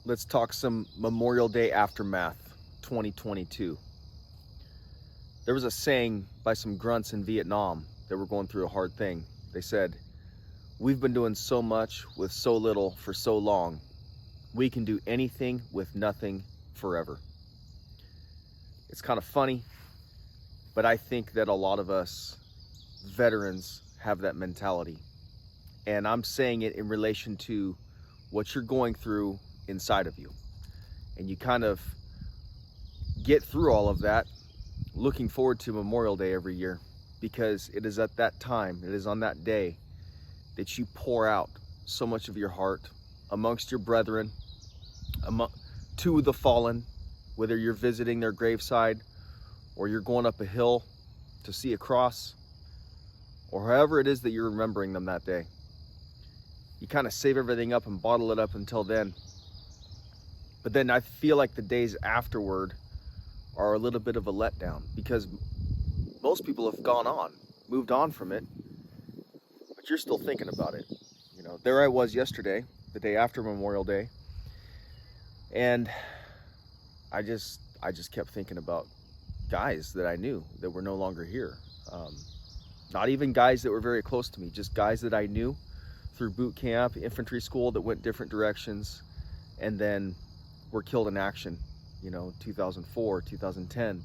Let's talk some Memorial Day aftermath 2022. There was a saying by some grunts in Vietnam that were going through a hard thing. They said, "We've been doing so much with so little for so long. We can do anything with nothing forever." It's kind of funny, but I think that a lot of us veterans have that mentality. And I'm saying it in relation to what you're going through inside of you. And you kind of get through all of that looking forward to Memorial Day every year, because it is at that time, it is on that day that you pour out so much of your heart amongst your brethren, to the fallen, whether you're visiting their graveside or you're going up a hill to see a cross, or however it is that you're remembering them that day. You kind of save everything up and bottle it up until then. But then I feel like the days afterward are a little bit of a letdown, because most people have moved on from it, but you're still thinking about it. You know, there I was yesterday, the day after Memorial Day, and I just kept thinking about guys that I knew that were no longer here. Not even guys that were very close to me, just guys that I knew through boot camp, infantry school, that went different directions, and then were killed in action, 2004, 2010.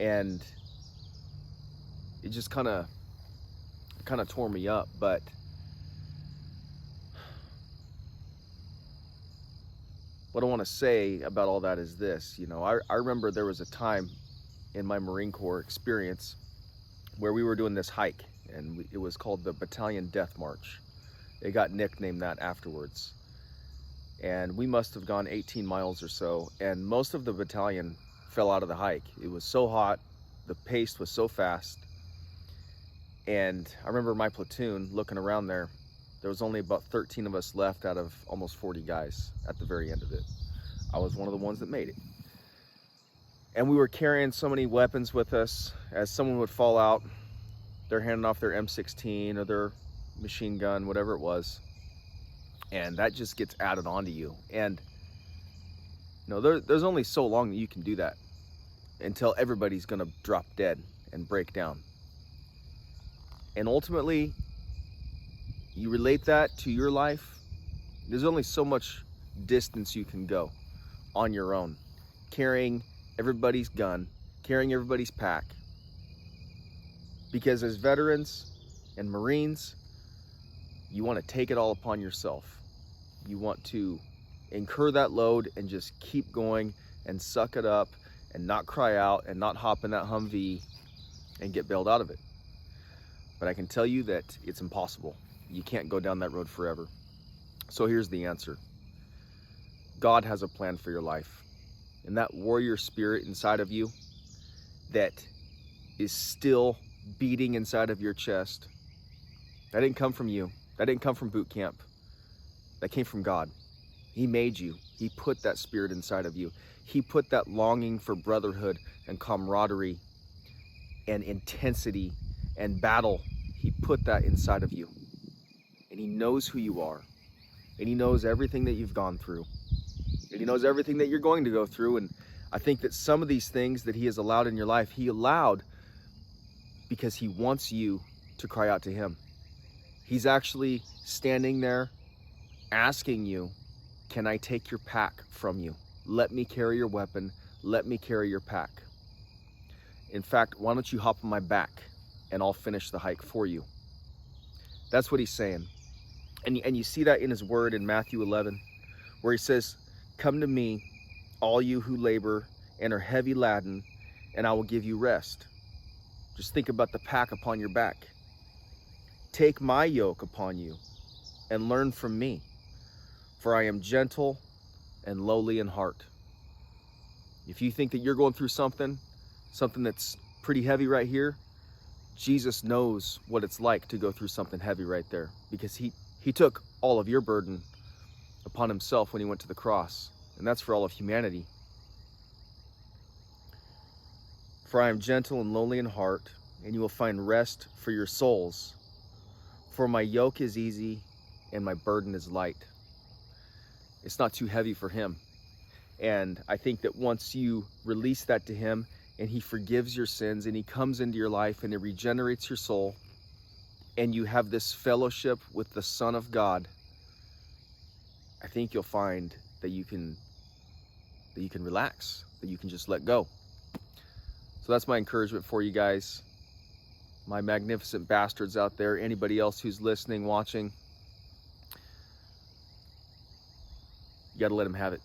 And it just kind of tore me up. But what I want to say about all that is this. I remember there was a time in my Marine Corps experience where we were doing this hike, and it was called the Battalion Death March. It got nicknamed that afterwards. And we must have gone 18 miles or so, and most of the battalion fell out of the hike. It was so hot, the pace was so fast. And I remember my platoon looking around there was only about 13 of us left out of almost 40 guys at the very end of it. I was one of the ones that made it. And we were carrying so many weapons with us. As someone would fall out, they're handing off their M16 or their machine gun, whatever it was, and that just gets added onto you. And there's only so long that you can do that until everybody's gonna drop dead and break down. And ultimately, you relate that to your life. There's only so much distance you can go on your own, carrying everybody's gun, carrying everybody's pack. Because as veterans and Marines, you want to take it all upon yourself. You want to incur that load and just keep going and suck it up and not cry out and not hop in that Humvee and get bailed out of it. But I can tell you that it's impossible. You can't go down that road forever. So here's the answer. God has a plan for your life. And that warrior spirit inside of you that is still beating inside of your chest, that didn't come from you. That didn't come from boot camp. That came from God. He made you. He put that spirit inside of you. He put that longing for brotherhood and camaraderie and intensity and battle. He put that inside of you. And He knows who you are. And He knows everything that you've gone through. And He knows everything that you're going to go through. And I think that some of these things that He has allowed in your life, He allowed because He wants you to cry out to Him. He's actually standing there asking you, can I take your pack from you? Let me carry your weapon. Let me carry your pack. In fact, why don't you hop on my back and I'll finish the hike for you? That's what He's saying. And you see that in His word in Matthew 11, where He says, come to me, all you who labor and are heavy laden, and I will give you rest. Just think about the pack upon your back. Take my yoke upon you and learn from me, for I am gentle and lowly in heart. If you think that you're going through something that's pretty heavy right here, Jesus knows what it's like to go through something heavy right there, because he took all of your burden upon Himself when He went to the cross, and that's for all of humanity. For I am gentle and lowly in heart, and you will find rest for your souls. For my yoke is easy and my burden is light. It's not too heavy for him. And I think that once you release that to him and he forgives your sins and he comes into your life and he regenerates your soul, and you have this fellowship with the Son of God, I think you'll find that you can relax, that you can just let go. So that's my encouragement for you guys, my magnificent bastards out there, anybody else who's listening, watching. You got to let him have it.